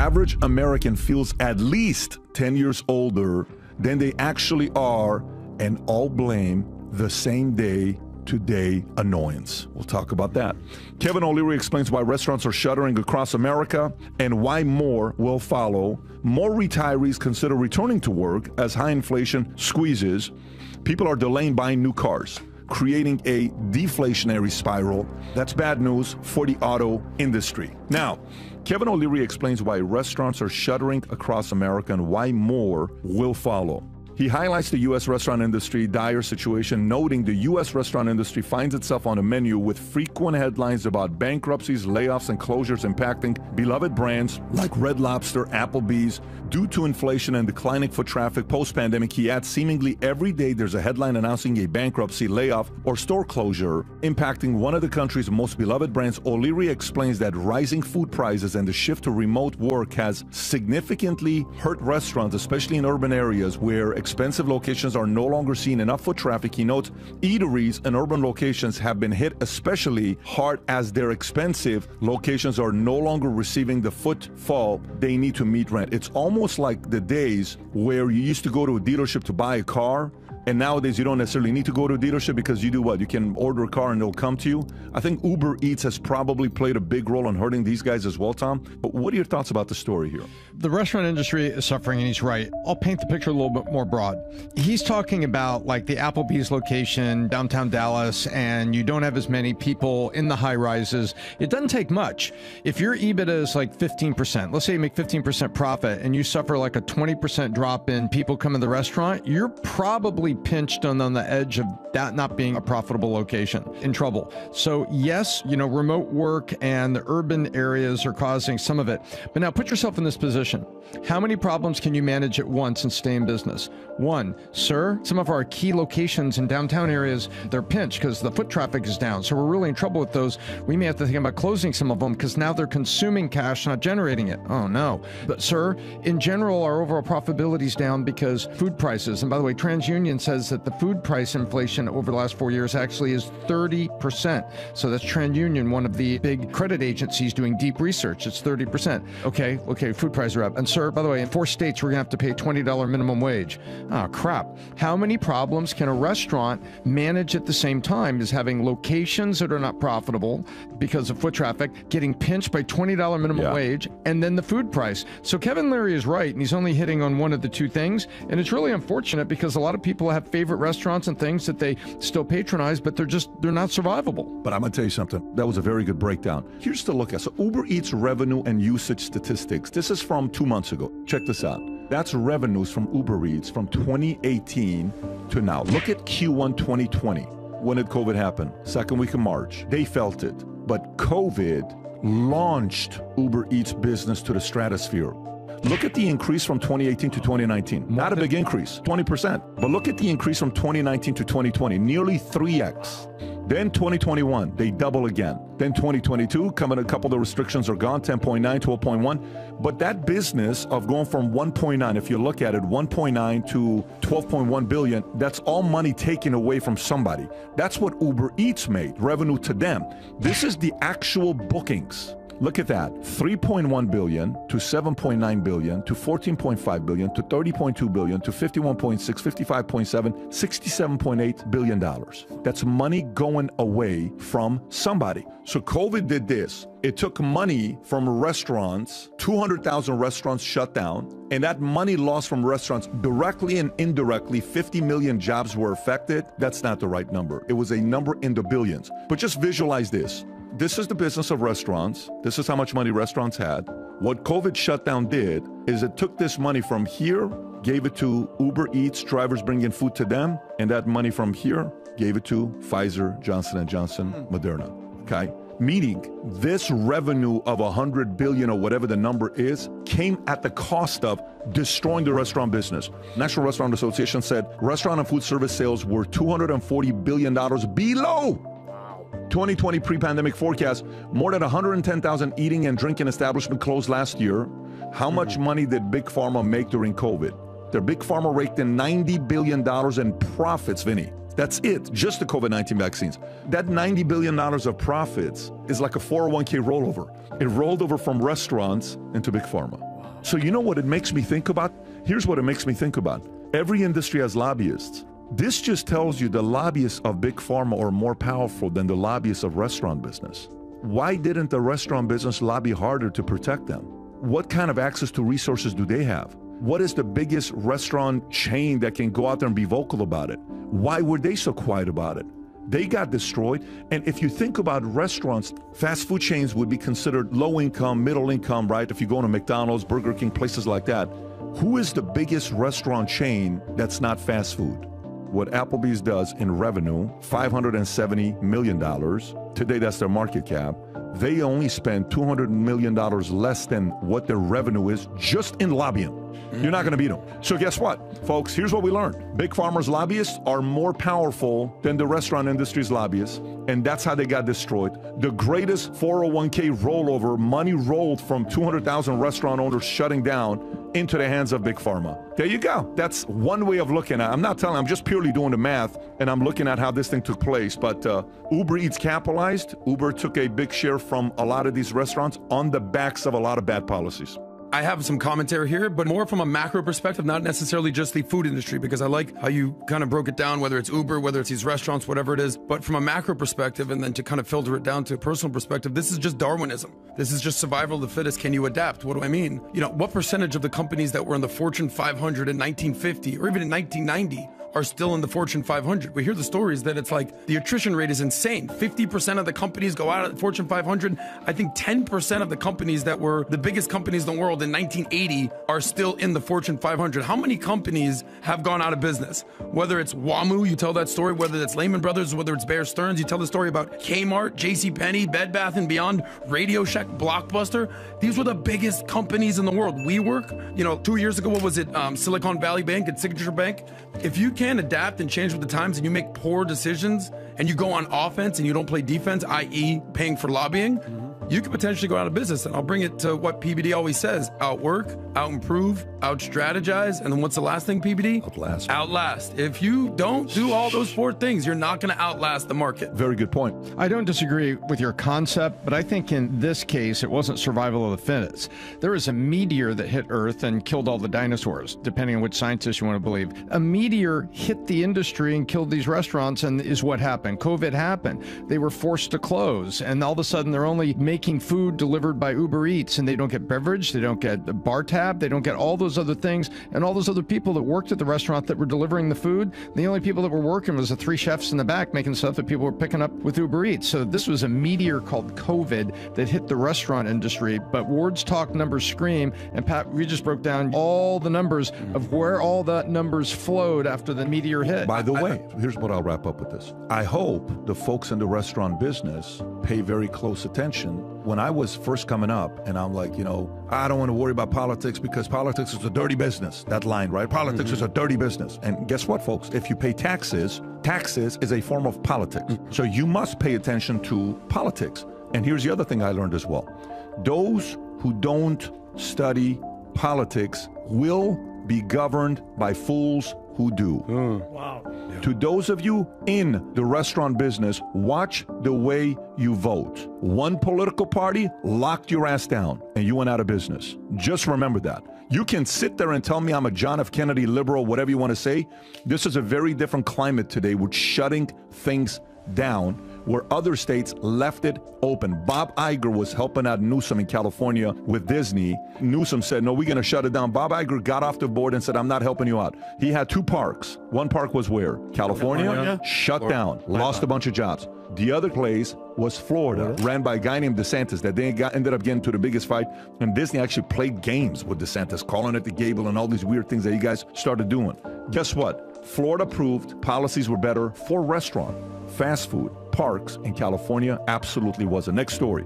average American feels at least 10 years older than they actually are, and all blame the same day today annoyance. We'll talk about that. Kevin O'Leary explains why restaurants are shuttering across America and why more will follow. More retirees consider returning to work as high inflation squeezes. People are delaying buying new cars, creating a deflationary spiral. That's bad news for the auto industry. Now, Kevin O'Leary explains why restaurants are shuttering across America and why more will follow. He highlights the U.S. restaurant industry dire situation, noting the U.S. restaurant industry finds itself on a menu with frequent headlines about bankruptcies, layoffs, and closures impacting beloved brands like Red Lobster, Applebee's. Due to inflation and declining foot traffic post-pandemic, he adds seemingly every day there's a headline announcing a bankruptcy, layoff, or store closure impacting one of the country's most beloved brands. O'Leary explains that rising food prices and the shift to remote work has significantly hurt restaurants, especially in urban areas where expensive locations are no longer seeing enough foot traffic. He notes eateries in urban locations have been hit especially hard as their expensive locations are no longer receiving the footfall they need to meet rent. It's almost like the days where you used to go to a dealership to buy a car, and nowadays you don't necessarily need to go to a dealership because you do what? You can order a car and it'll come to you. I think Uber Eats has probably played a big role in hurting these guys as well, Tom. But what are your thoughts about the story here? The restaurant industry is suffering, and he's right. I'll paint the picture a little bit more broad. He's talking about like the Applebee's location, downtown Dallas, and you don't have as many people in the high rises. It doesn't take much. If your EBITDA is like 15%, let's say you make 15% profit and you suffer like a 20% drop in people coming to the restaurant, you're probably pinched on the edge of that not being a profitable location, in trouble. So yes, remote work and the urban areas are causing some of it. But now put yourself in this position. How many problems can you manage at once and stay in business? One, sir, some of our key locations in downtown areas, they're pinched because the foot traffic is down. So we're really in trouble with those. We may have to think about closing some of them because now they're consuming cash, not generating it. Oh no. But sir, in general, our overall profitability is down because food prices, and by the way, TransUnion says that the food price inflation over the last 4 years actually is 30%. So that's TransUnion, one of the big credit agencies doing deep research. It's 30%. Okay, food prices are up. And sir, by the way, in 4 states, we're gonna have to pay $20 minimum wage. Oh, crap. How many problems can a restaurant manage at the same time as having locations that are not profitable because of foot traffic, getting pinched by $20 minimum wage, and then the food price? So Kevin Leary is right, and he's only hitting on one of the two things. And it's really unfortunate because a lot of people have favorite restaurants and things that they still patronize, but they're not survivable. But I'm going to tell you something. That was a very good breakdown. Here's to look at. So Uber Eats revenue and usage statistics. This is from 2 months ago. Check this out. That's revenues from Uber Eats from 2018 to now. Look at Q1 2020. When did COVID happen? Second week of March. They felt it. But COVID launched Uber Eats business to the stratosphere. Look at the increase from 2018 to 2019. Not a big increase, 20%. But look at the increase from 2019 to 2020, nearly 3x. Then 2021, they double again. Then 2022, coming a couple of the restrictions are gone, 10.9, 12.1. But that business of going from 1.9, if you look at it, 1.9 to 12.1 billion, that's all money taken away from somebody. That's what Uber Eats made, revenue to them. This is the actual bookings. Look at that, 3.1 billion to 7.9 billion to 14.5 billion to 30.2 billion to 51.6, 55.7, 67.8 billion dollars. That's money going away from somebody. So COVID did this. It took money from restaurants, 200,000 restaurants shut down, and that money lost from restaurants directly and indirectly, 50 million jobs were affected. That's not the right number. It was a number in the billions. But just visualize this. This is the business of restaurants. This is how much money restaurants had. What COVID shutdown did is it took this money from here, gave it to Uber Eats, drivers bringing food to them, and that money from here gave it to Pfizer, Johnson & Johnson, Moderna, okay? Meaning this revenue of 100 billion or whatever the number is came at the cost of destroying the restaurant business. National Restaurant Association said restaurant and food service sales were $240 billion below 2020 pre-pandemic forecast. More than 110,000 eating and drinking establishments closed last year. How much money did Big Pharma make during COVID? Their Big Pharma raked in $90 billion in profits, Vinny. That's it, just the COVID-19 vaccines. That $90 billion of profits is like a 401k rollover. It rolled over from restaurants into Big Pharma. So you know what it makes me think about? Here's what it makes me think about. Every industry has lobbyists. This just tells you the lobbyists of big pharma are more powerful than the lobbyists of restaurant business. Why didn't the restaurant business lobby harder to protect them? What kind of access to resources do they have? What is the biggest restaurant chain that can go out there and be vocal about it? Why were they so quiet about it? They got destroyed. And if you think about restaurants, fast food chains would be considered low income, middle income, right? If you go to McDonald's, Burger King, places like that. Who is the biggest restaurant chain that's not fast food? What Applebee's does in revenue, $570 million. Today, that's their market cap. They only spend $200 million less than what their revenue is just in lobbying. You're not going to beat them. So guess what, folks? Here's what we learned. Big Pharma's lobbyists are more powerful than the restaurant industry's lobbyists, and that's how they got destroyed. The greatest 401k rollover, money rolled from 200,000 restaurant owners shutting down into the hands of Big Pharma. There you go. That's one way of looking at it. I'm not telling, I'm just purely doing the math, and I'm looking at how this thing took place. But Uber Eats capitalized. Uber took a big share from a lot of these restaurants on the backs of a lot of bad policies. I have some commentary here, but more from a macro perspective, not necessarily just the food industry, because I like how you kind of broke it down, whether it's Uber, whether it's these restaurants, whatever it is. But from a macro perspective, and then to kind of filter it down to a personal perspective, this is just Darwinism. This is just survival of the fittest. Can you adapt? What do I mean? You know, what percentage of the companies that were in the Fortune 500 in 1950 or even in 1990 are still in the Fortune 500. We hear the stories that it's like the attrition rate is insane. 50% of the companies go out of the Fortune 500. I think 10% of the companies that were the biggest companies in the world in 1980 are still in the Fortune 500. How many companies have gone out of business? Whether it's WAMU, you tell that story. Whether it's Lehman Brothers, whether it's Bear Stearns, you tell the story about Kmart, JCPenney, Bed Bath & Beyond, Radio Shack, Blockbuster. These were the biggest companies in the world. WeWork, you know, 2 years ago, what was it? Silicon Valley Bank and Signature Bank. If you can adapt and change with the times and you make poor decisions and you go on offense and you don't play defense, i.e. paying for lobbying, you could potentially go out of business. And I'll bring it to what PBD always says: outwork, out-improve, out-strategize, and then what's the last thing, PBD? Outlast. Outlast. If you don't do all those four things, you're not going to outlast the market. Very good point. I don't disagree with your concept, but I think in this case, it wasn't survival of the fittest. There was a meteor that hit Earth and killed all the dinosaurs, depending on which scientist you want to believe. A meteor hit the industry and killed these restaurants, and is what happened. COVID happened. They were forced to close, and all of a sudden they're only making food delivered by Uber Eats, and they don't get beverage, they don't get the bar tab, they don't get all those other things, and all those other people that worked at the restaurant that were delivering the food, the only people that were working was the 3 chefs in the back making stuff that people were picking up with Uber Eats. So this was a meteor called COVID that hit the restaurant industry, but words talk, numbers scream, and Pat, we just broke down all the numbers of where all that numbers flowed after the meteor hit. By the way, here's what I'll wrap up with this. I hope the folks in the restaurant business pay very close attention. When I was first coming up, and I'm like, you know, I don't want to worry about politics because politics is a dirty business. That line, right? Politics is a dirty business. And guess what, folks? If you pay taxes, taxes is a form of politics. So you must pay attention to politics. And here's the other thing I learned as well. Those who don't study politics will be governed by fools who do. Wow. To those of you in the restaurant business, watch the way you vote. One political party locked your ass down and you went out of business. Just remember that. You can sit there and tell me I'm a John F. Kennedy liberal, whatever you want to say. This is a very different climate today. We're shutting things down where other states left it open. Bob Iger was helping out Newsom in California with Disney. Newsom said, no, we're going to shut it down. Bob Iger got off the board and said, I'm not helping you out. He had 2 parks. One park was where? California. Shut down. Lost a bunch of jobs. The other place was Florida, ran by a guy named DeSantis that they ended up getting to the biggest fight. And Disney actually played games with DeSantis, calling it the Gable and all these weird things that you guys started doing. Guess what? Florida proved policies were better for restaurant, fast food, parks in California. Absolutely wasn't. Next story.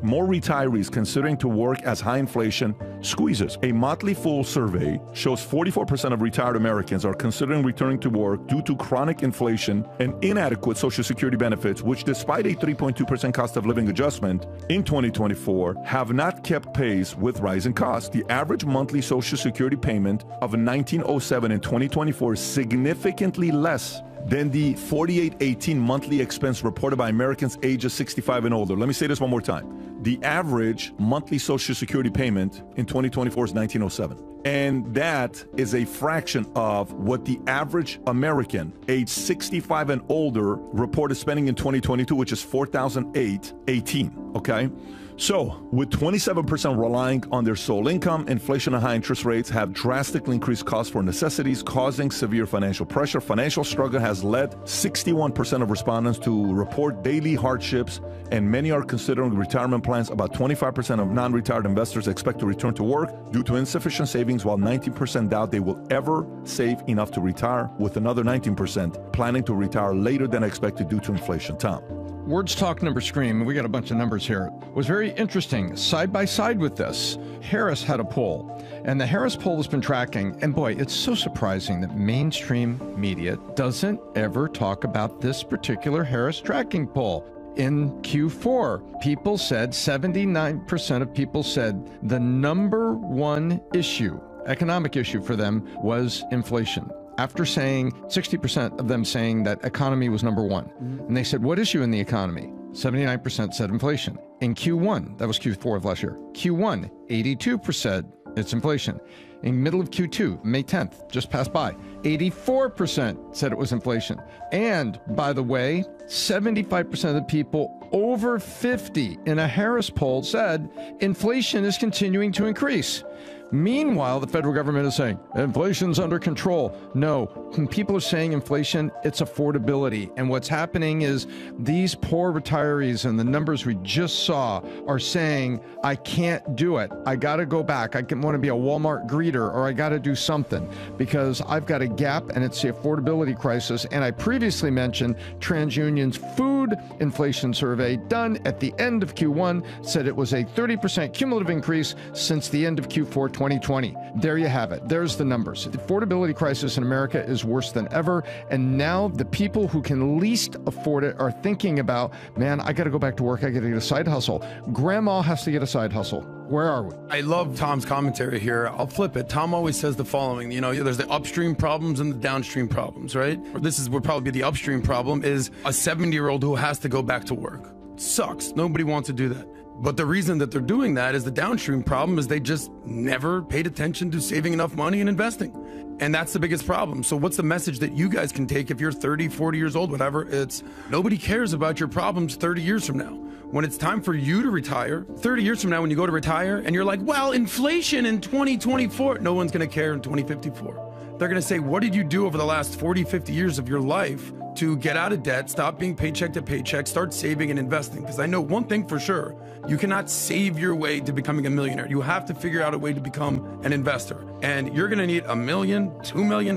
More retirees considering to work as high inflation squeezes. A Motley Fool survey shows 44% of retired Americans are considering returning to work due to chronic inflation and inadequate Social Security benefits, which despite a 3.2% cost of living adjustment in 2024, have not kept pace with rising costs. The average monthly Social Security payment of $1907 in 2024 is significantly less than the 4818 monthly expense reported by Americans ages 65 and older. Let me say this one more time. The average monthly Social Security payment in 2024 is $1907. And that is a fraction of what the average American age 65 and older reported spending in 2022, which is $4,818, okay? So, with 27% relying on their sole income, inflation and high interest rates have drastically increased costs for necessities, causing severe financial pressure. Financial struggle has led 61% of respondents to report daily hardships, and many are considering retirement plans. About 25% of non-retired investors expect to return to work due to insufficient savings, while 19% doubt they will ever save enough to retire, with another 19% planning to retire later than expected due to inflation. Tom. Words talk, numbers scream. We got a bunch of numbers here. It was very interesting. Side by side with this, Harris had a poll, and the Harris poll has been tracking. And boy, it's so surprising that mainstream media doesn't ever talk about this particular Harris tracking poll. In Q4, people said, 79% of people said the number one issue, economic issue for them, was inflation. After saying 60% of them saying that economy was number one. And they said, what issue in the economy? 79% said inflation. In Q1, that was Q4 of last year, Q1, 82% it's inflation. In middle of Q2, May 10th, just passed by, 84% said it was inflation. And by the way, 75% of the people over 50 in a Harris poll said inflation is continuing to increase. Meanwhile, the federal government is saying inflation's under control. No, when people are saying inflation, it's affordability. And what's happening is these poor retirees and the numbers we just saw are saying, I can't do it. I got to go back. I want to be a Walmart greeter, or I got to do something because I've got a gap and it's the affordability crisis. And I previously mentioned TransUnion's food inflation survey done at the end of Q1 said it was a 30% cumulative increase since the end of Q4 2020. There you have it. There's the numbers. The affordability crisis in America is worse than ever. And now the people who can least afford it are thinking about, man, I got to go back to work. I got to get a side hustle. Grandma has to get a side hustle. Where are we? I love Tom's commentary here. I'll flip it. Tom always says the following, there's the upstream problems and the downstream problems, right? This would probably be the upstream problem is a 70-year-old who has to go back to work. Sucks. Nobody wants to do that. But the reason that they're doing that is the downstream problem is they just never paid attention to saving enough money and investing. And that's the biggest problem. So what's the message that you guys can take if you're 30, 40 years old, whatever? It's nobody cares about your problems 30 years from now. When it's time for you to retire, 30 years from now when you go to retire and you're like, well, inflation in 2024, no one's going to care in 2054. They're going to say, what did you do over the last 40, 50 years of your life to get out of debt, stop being paycheck to paycheck, start saving and investing? Because I know one thing for sure, you cannot save your way to becoming a millionaire. You have to figure out a way to become an investor. And you're going to need $1 million, $2 million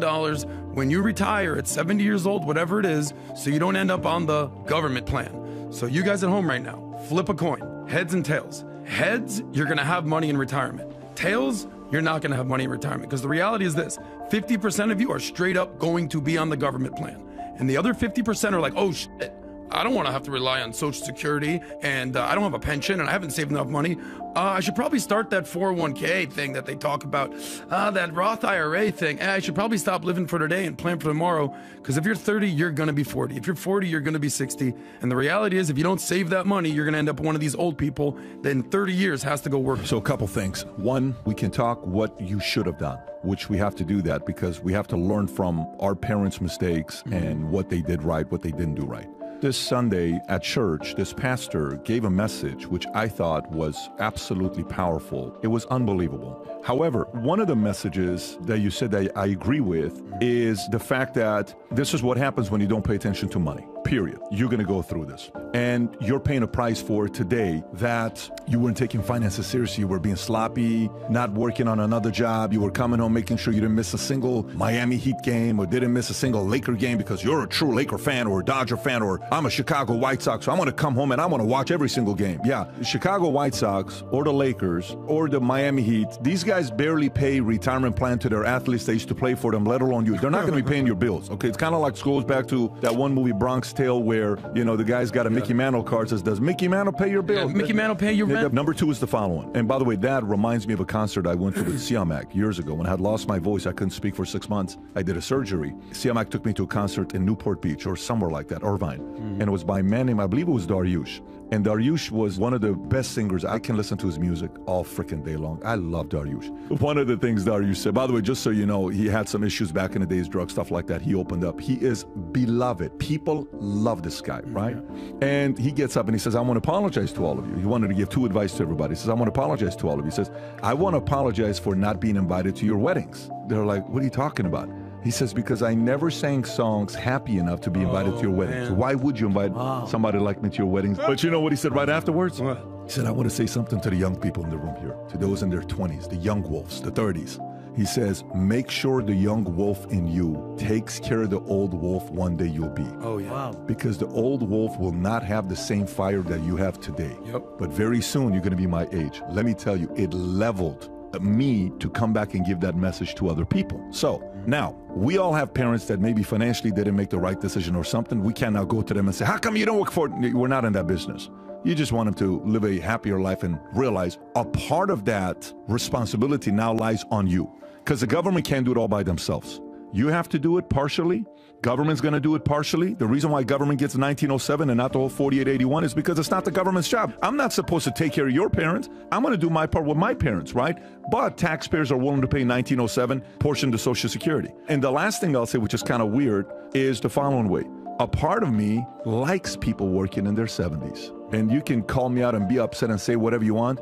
when you retire at 70 years old, whatever it is, so you don't end up on the government plan. So you guys at home right now, flip a coin, heads and tails. Heads, you're going to have money in retirement. Tails, you're not going to have money in retirement, because the reality is this, 50% of you are straight up going to be on the government plan. And the other 50% are like, oh shit, I don't want to have to rely on Social Security, and I don't have a pension, and I haven't saved enough money. I should probably start that 401k thing that they talk about, that Roth IRA thing. I should probably stop living for today and plan for tomorrow, because if you're 30, you're going to be 40. If you're 40, you're going to be 60. And the reality is, if you don't save that money, you're going to end up one of these old people that in 30 years has to go work. So a couple things. One, we can talk what you should have done, which we have to do that because we have to learn from our parents' mistakes and what they did right, what they didn't do right. This Sunday at church, this pastor gave a message which I thought was absolutely powerful. It was unbelievable. However, one of the messages that you said that I agree with is the fact that this is what happens when you don't pay attention to money. Period. You're going to go through this. And you're paying a price for it today that you weren't taking finances seriously. You were being sloppy, not working on another job. You were coming home making sure you didn't miss a single Miami Heat game or didn't miss a single Laker game because you're a true Laker fan or a Dodger fan, or I'm a Chicago White Sox, so I want to come home and I want to watch every single game. Yeah, the Chicago White Sox or the Lakers or the Miami Heat, these guys barely pay retirement plan to their athletes they used to play for them, let alone you. They're not going to be paying your bills. Okay, it's kind of like goes back to that one movie, Bronx tale where, you know, the guy's got a Mickey Mantle card, says, does Mickey Mantle pay your bill? Yeah, Mickey Mantle pay your rent? Number 2 is the following. And by the way, that reminds me of a concert I went to with Siamak years ago when I had lost my voice. I couldn't speak for 6 months. I did a surgery. Siamak took me to a concert in Newport Beach or somewhere like that, Irvine. And it was by a man named, I believe it was Dariush. And Dariush was one of the best singers. I can listen to his music all freaking day long. I love Dariush. One of the things Dariush said, by the way, just so you know, he had some issues back in the days, drug stuff like that. He opened up. He is beloved. People love this guy, right? And he gets up and he says, I want to apologize to all of you. He wanted to give 2 advice to everybody. He says, I want to apologize to all of you. He says, I want to apologize for not being invited to your weddings. They're like, what are you talking about? He says, because I never sang songs happy enough to be invited to your wedding. So why would you invite somebody like me to your weddings? But you know what he said right afterwards? What? He said, I want to say something to the young people in the room here, to those in their 20s, the young wolves, the 30s. He says, make sure the young wolf in you takes care of the old wolf one day you'll be. Oh, yeah. Wow. Because the old wolf will not have the same fire that you have today. Yep. But very soon you're going to be my age. Let me tell you, it leveled me to come back and give that message to other people. So now, we all have parents that maybe financially didn't make the right decision or something. We cannot go to them and say, how come you don't work for it? We're not in that business. You just want them to live a happier life and realize a part of that responsibility now lies on you. Because the government can't do it all by themselves. You have to do it partially. Government's going to do it partially. The reason why government gets 1907 and not the whole 4881 is because it's not the government's job. I'm not supposed to take care of your parents. I'm going to do my part with my parents, right? But taxpayers are willing to pay 1907 portion to Social Security. And the last thing I'll say, which is kind of weird, is the following way. A part of me likes people working in their 70s. And you can call me out and be upset and say whatever you want.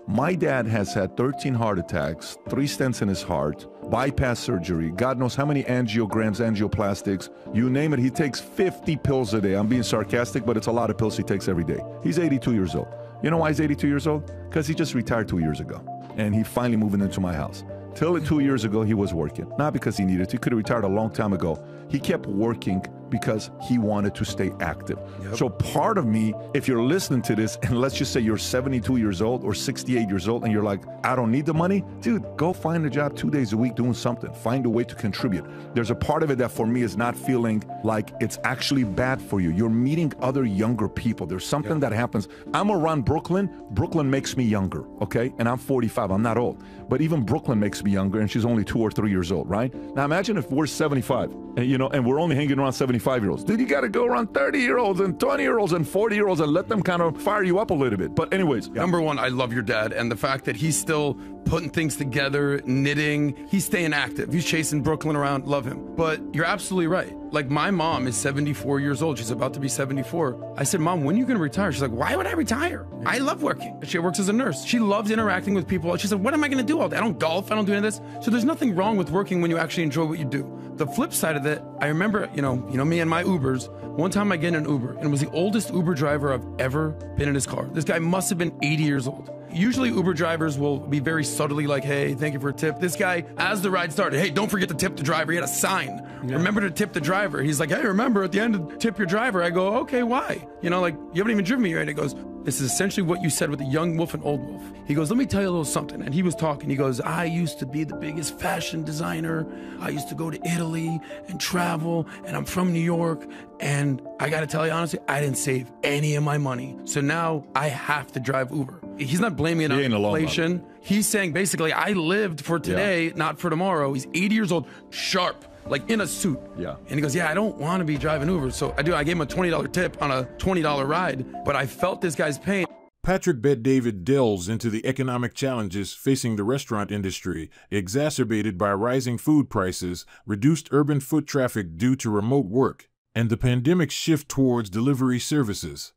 My dad has had 13 heart attacks, 3 stents in his heart, bypass surgery, God knows how many angiograms, angioplastics, you name it. He takes 50 pills a day. I'm being sarcastic, but it's a lot of pills he takes every day. He's 82 years old. You know why he's 82 years old? Because he just retired 2 years ago. And he finally moved into my house. Till 2 years ago, he was working. Not because he needed to. He could have retired a long time ago. He kept working because he wanted to stay active. Yep. So part of me, if you're listening to this, and let's just say you're 72 years old or 68 years old, and you're like, I don't need the money, dude, go find a job 2 days a week doing something. Find a way to contribute. There's a part of it that for me is not feeling like it's actually bad for you. You're meeting other younger people. There's something that happens. I'm around Brooklyn. Brooklyn makes me younger, okay? And I'm 45. I'm not old. But even Brooklyn makes me younger, and she's only 2 or 3 years old, right? Now imagine if we're 75, and, you know, and we're only hanging around 75-year-olds. Dude, you got to go around 30-year-olds and 20-year-olds and 40-year-olds and let them kind of fire you up a little bit. But anyways. Number one, I love your dad, and the fact that he's still putting things together, knitting, he's staying active. He's chasing Brooklyn around, love him. But you're absolutely right. Like, my mom is 74 years old. She's about to be 74. I said, Mom, when are you going to retire? She's like, why would I retire? I love working. She works as a nurse. She loves interacting with people. She said, what am I going to do all day? I don't golf. I don't do any of this. So there's nothing wrong with working when you actually enjoy what you do. The flip side of that, I remember, you know me and my Ubers. One time I get in an Uber, and it was the oldest Uber driver I've ever been in his car. This guy must have been 80 years old. Usually Uber drivers will be very subtly like, hey, thank you for a tip. This guy, as the ride started, hey, don't forget to tip the driver. He had a sign. Yeah. Remember to tip the driver. He's like, hey, remember at the end, tip your driver. I go, okay, why? You know, like, you haven't even driven me yet. And he goes, this is essentially what you said with the young wolf and old wolf. He goes, let me tell you a little something. And he was talking. He goes, I used to be the biggest fashion designer. I used to go to Italy and travel, and I'm from New York. And I got to tell you, honestly, I didn't save any of my money. So now I have to drive Uber. He's not blaming it on inflation. He's saying, basically, I lived for today, not for tomorrow. He's 80 years old, sharp, like in a suit. Yeah. And he goes, yeah, I don't want to be driving Uber. So I gave him a $20 tip on a $20 ride, but I felt this guy's pain. Patrick Bet-David delves into the economic challenges facing the restaurant industry, exacerbated by rising food prices, reduced urban foot traffic due to remote work, and the pandemic's shift towards delivery services.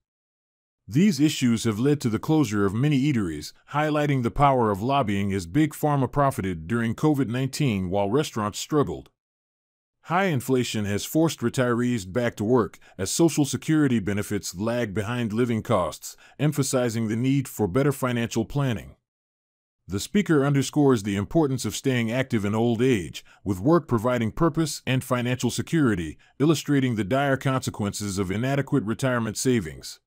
These issues have led to the closure of many eateries, highlighting the power of lobbying as Big Pharma profited during COVID-19 while restaurants struggled. High inflation has forced retirees back to work as Social Security benefits lag behind living costs, emphasizing the need for better financial planning. The speaker underscores the importance of staying active in old age, with work providing purpose and financial security, illustrating the dire consequences of inadequate retirement savings.